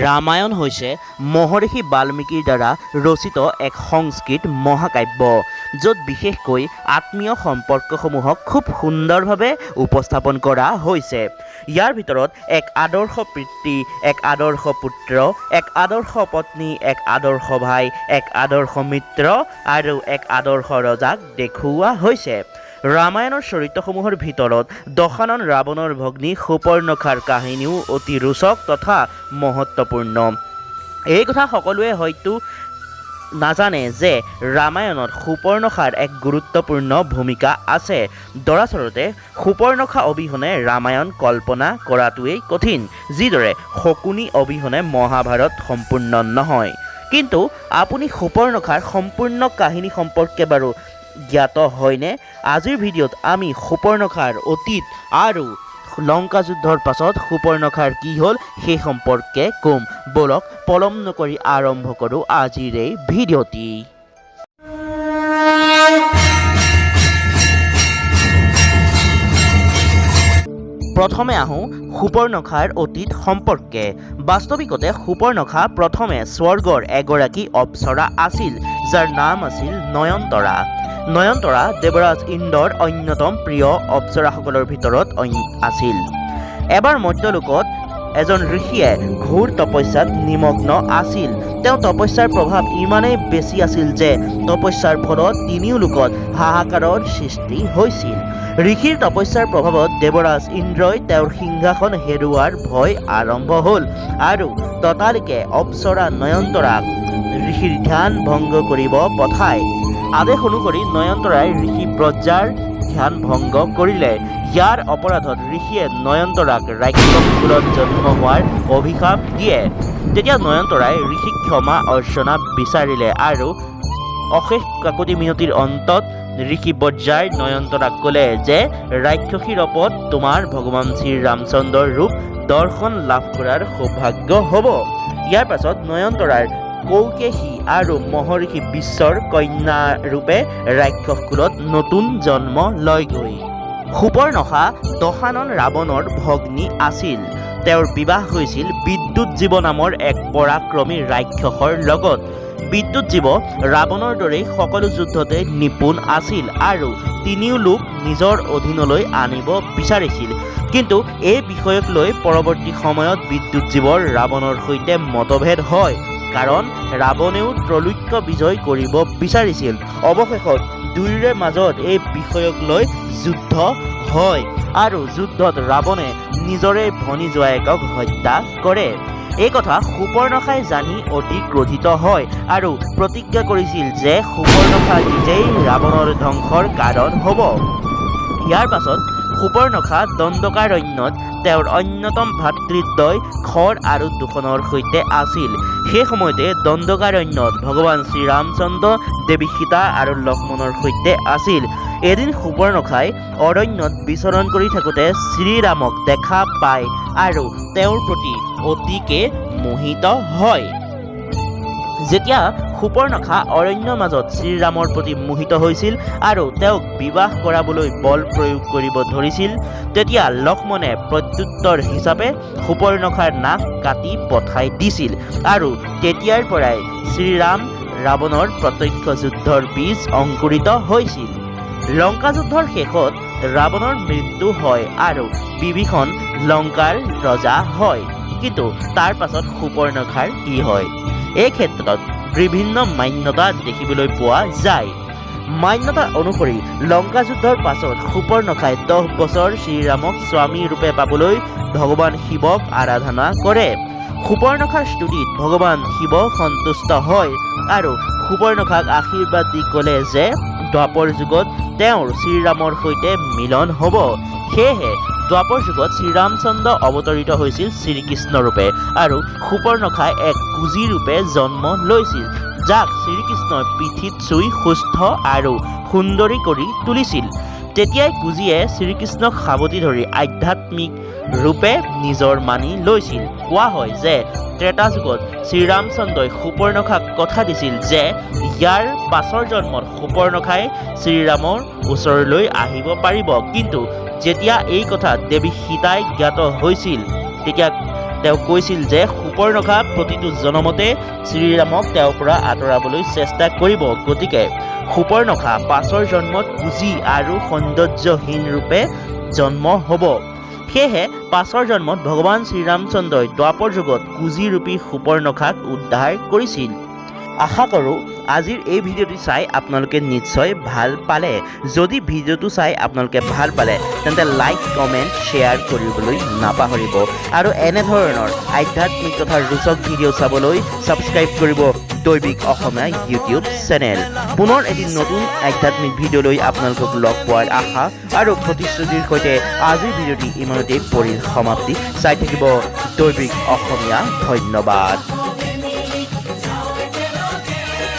ৰামায়ণ হৈছে মহৰ্ষি বাল্মীকিৰ দ্বাৰা ৰচিত এক সংস্কৃত মহাকাব্য, য'ত বিশেষকৈ আত্মীয় সম্পৰ্কসমূহক খুব সুন্দৰভাৱে উপস্থাপন কৰা হৈছে। ইয়াৰ ভিতৰত এক আদৰ্শ পিতৃ, এক আদৰ্শ পুত্ৰ, এক আদৰ্শ পত্নী, এক আদৰ্শ ভাই, এক আদৰ্শ মিত্ৰ আৰু এক আদৰ্শ ৰজাক দেখুওৱা হৈছে। ৰামায়ণৰ চৰিত্ৰসমূহৰ ভিতৰত দশানন ৰাৱণৰ ভগ্নী শূৰ্পণখাৰ কাহিনীও অতি ৰোচক তথা মহত্বপূৰ্ণ। এই কথা সকলোৱে হয়তো নাজানে যে ৰামায়ণত শূৰ্পণখাৰ এক গুৰুত্বপূৰ্ণ ভূমিকা আছে। দৰাচলতে শূৰ্পণখা অবিহনে ৰামায়ণ কল্পনা কৰাটোৱেই কঠিন, যিদৰে শকুনি অবিহনে মহাভাৰত সম্পূৰ্ণ নহয়। কিন্তু আপুনি শূৰ্পণখাৰ সম্পূৰ্ণ কাহিনী সম্পৰ্কে বাৰু জ্ঞাত হয়নে? আজিৰ ভিডিঅ'ত আমি শূৰ্পণখাৰ অতীত আৰু লংকা যুদ্ধৰ পাছত শূৰ্পণখাৰ কি হ'ল সেই সম্পৰ্কে ক'ম। বলক পলম নকৰি আৰম্ভ কৰোঁ আজিৰ এই ভিডিঅ'টি। প্ৰথমে আহোঁ শূৰ্পণখাৰ অতীত সম্পৰ্কে। বাস্তৱিকতে শূৰ্পণখা প্ৰথমে স্বৰ্গৰ এগৰাকী অপ্সৰা আছিল, যাৰ নাম আছিল নয়নতৰা। নয়নতৰা দেৱৰাজ ইন্দ্ৰৰ অন্যতম প্ৰিয় অপ্সৰাসকলৰ ভিতৰত আছিল। এবাৰ মধ্যলোকত এজন ঋষিয়ে ঘোৰ তপস্যাত নিমগ্ন আছিল। তেওঁ তপস্যাৰ প্ৰভাৱ ইমানেই বেছি আছিল যে তপস্যাৰ ফলত তিনিও লোকত হাহাকাৰৰ সৃষ্টি হৈছিল। ঋষিৰ তপস্যাৰ প্ৰভাৱত দেৱৰাজ ইন্দ্ৰই তেওঁৰ সিংহাসন হেৰুওৱাৰ ভয় আৰম্ভ হ'ল আৰু ততালিকে অপ্সৰা নয়নতৰাক ঋষিৰ ধ্যান ভংগ কৰিব পঠায়। আদেশ অনুসৰি নয়নতৰাই ঋষি ব্ৰজাৰ ধ্যান ভংগ কৰিলে। ইয়াৰ অপৰাধত ঋষিয়ে নয়নতৰাক ৰাক্ষস কুলত জন্ম হোৱাৰ অভিশাপ দিয়ে। তেতিয়া নয়নতৰাই ঋষিক ক্ষমা অৰ্চনা বিচাৰিলে আৰু অশেষ কাকতি মিনতিৰ অন্তত ঋষি ব্ৰজাই নয়নতৰাক ক'লে যে ৰাক্ষসী ৰূপত তোমাৰ ভগৱান শ্ৰীৰামচন্দ্ৰৰ ৰূপ দৰ্শন লাভ কৰাৰ সৌভাগ্য হ'ব। ইয়াৰ পাছত নয়নতৰাৰ কৈ আৰু মহৰ্ষি বিশ্বৰ কন্যা ৰূপে ৰাক্ষস কুলত নতুন জন্ম লয়গৈ। শূৰ্পণখা দশানন ৰাৱণৰ ভগ্নী আছিল। তেওঁৰ বিবাহ হৈছিল ৱিদ্যুৎজীৱ নামৰ এক পৰাক্ৰমী ৰাক্ষসৰ লগত। ৱিদ্যুৎজীৱ ৰাৱণৰ দৰেই সকলো যুদ্ধতে নিপুণ আছিল আৰু তিনিও লোক নিজৰ অধীনলৈ আনিব বিচাৰিছিল। কিন্তু এই বিষয়ক লৈ পৰৱৰ্তী সময়ত ৱিদ্যুৎজীৱৰ ৰাৱণৰ সৈতে মতভেদ হয়, কাৰণ ৰাৱণেও ত্ৰৈলোক্য বিজয় কৰিব বিচাৰিছিল। অৱশেষত দুয়োৰে মাজত এই বিষয়ক লৈ যুদ্ধ হয় আৰু যুদ্ধত ৰাৱণে নিজৰে ভনী জোৱায়েকক হত্যা কৰে। এই কথা শূৰ্পণখাই জানি অতি ক্ৰোধিত হয় আৰু প্ৰতিজ্ঞা কৰিছিল যে শূৰ্পণখা নিজেই ৰাৱণৰ ধ্বংসৰ কাৰণ হ'ব। ইয়াৰ পাছত শূৰ্পণখা দণ্ডকাৰণ্যত তেওঁৰ অন্যতম ভাতৃদ্বয় খৰ আৰু দূষণৰ সৈতে আছিল। সেই সময়তে দণ্ডকাৰণ্যত ভগৱান শ্ৰীৰামচন্দ্ৰ, দেৱী সীতা আৰু লক্ষ্মণৰ সৈতে আছিল। এদিন শূৰ্পণখাই অৰণ্যত বিচৰণ কৰি থাকোঁতে শ্ৰীৰামক দেখা পায় আৰু তেওঁৰ প্ৰতি অতিকে মোহিত হয়। যেতিয়া শূৰ্পণখা অৰণ্যৰ মাজত শ্ৰীৰামৰ প্ৰতি মোহিত হৈছিল আৰু তেওঁক বিবাহ কৰাবলৈ বল প্ৰয়োগ কৰিব ধৰিছিল, তেতিয়া লক্ষ্মণে প্ৰত্যুত্তৰ হিচাপে শূৰ্পণখাৰ নাক কাটি পঠাই দিছিল আৰু তেতিয়াৰ পৰাই শ্ৰীৰাম ৰাৱণৰ প্ৰত্যক্ষ যুদ্ধৰ বীজ অংকুৰিত হৈছিল। লংকা যুদ্ধৰ শেষত ৰাৱণৰ মৃত্যু হয় আৰু বিভীষণ লংকাৰ ৰজা হয়। কিন্তু তাৰ পাছত শূৰ্পণখাৰ কি হয়? এই ক্ষেত্ৰত বিভিন্ন মান্যতা দেখিবলৈ পোৱা যায়। মান্যতা অনুসৰি লংকা যুদ্ধৰ পাছত শূৰ্পণখাই 10 বছৰ শ্ৰীৰামক স্বামী ৰূপে পাবলৈ ভগৱান শিৱক আৰাধনা কৰে। শূৰ্পণখাৰ স্তুতিত ভগৱান শিৱ সন্তুষ্ট হয় আৰু শূৰ্পণখাক আশীৰ্বাদ দি ক'লে যে দ্বাপৰ যুগত তেওঁৰ শ্ৰীৰামৰ সৈতে মিলন হ'ব। সেয়েহে দ্বাপৰ যুগত শ্ৰীৰামচন্দ্ৰ অৱতৰিত হৈছিল শ্ৰীকৃষ্ণ ৰূপে আৰু শূৰ্পণখাই এক কুঁজী ৰূপে জন্ম লৈছিল, যাক শ্ৰীকৃষ্ণই পিঠিত চুই সুস্থ আৰু সুন্দৰী কৰি তুলিছিল। তেতিয়াই কুঁজীয়ে শ্ৰীকৃষ্ণক সাৱটি ধৰি আধ্যাত্মিক ৰূপে নিজৰ মানি লৈছিল। কোৱা হয় যে ত্ৰেতা যুগত শ্ৰীৰামচন্দ্ৰই শূৰ্পণখাক কথা দিছিল যে ইয়াৰ পাছৰ জন্মত শূৰ্পণখাই শ্ৰীৰামৰ ওচৰলৈ আহিব পাৰিব। কিন্তু যেতিয়া এই কথা দেৱী সীতাই জ্ঞাত হৈছিল, তেতিয়া তেওঁ কৈছিল যে সুপৰ্ণখা প্ৰতিটো জনমতে শ্ৰীৰামক তেওঁৰ পৰা আঁতৰাবলৈ চেষ্টা কৰিব। গতিকে সুপৰ্ণখা পাছৰ জন্মত কুজি আৰু সৌন্দৰ্যহীন ৰূপে জন্ম হ'ব। সেয়েহে পাছৰ জন্মত ভগৱান শ্ৰীৰামচন্দ্ৰই দ্বাপৰ যুগত কুজি ৰূপী সুপৰ্ণখাক উদ্ধাৰ কৰিছিল। আশা কৰোঁ আজিৰ এই ভিডিঅ'টো চাই আপোনালোকে নিশ্চয় ভাল পালে। যদি ভিডিঅ'টো চাই আপোনালোকে ভাল পালে তেন্তে লাইক, কমেণ্ট, শ্বেয়াৰ কৰিবলৈ নাপাহৰিব আৰু এনেধৰণৰ আধ্যাত্মিক তথা ৰোচক ভিডিঅ' চাবলৈ ছাবস্ক্ৰাইব কৰিব দৈবিক অসমীয়া ইউটিউব চেনেল। পুনৰ এটি নতুন আধ্যাত্মিক ভিডিঅ' লৈ আপোনালোকক লগ পোৱাৰ আশা আৰু প্ৰতিশ্ৰুতিৰ সৈতে আজিৰ ভিডিঅ'টি ইমানতেই পৰিসমাপ্তি। চাই থাকিব দৈবিক অসমীয়া। ধন্যবাদ।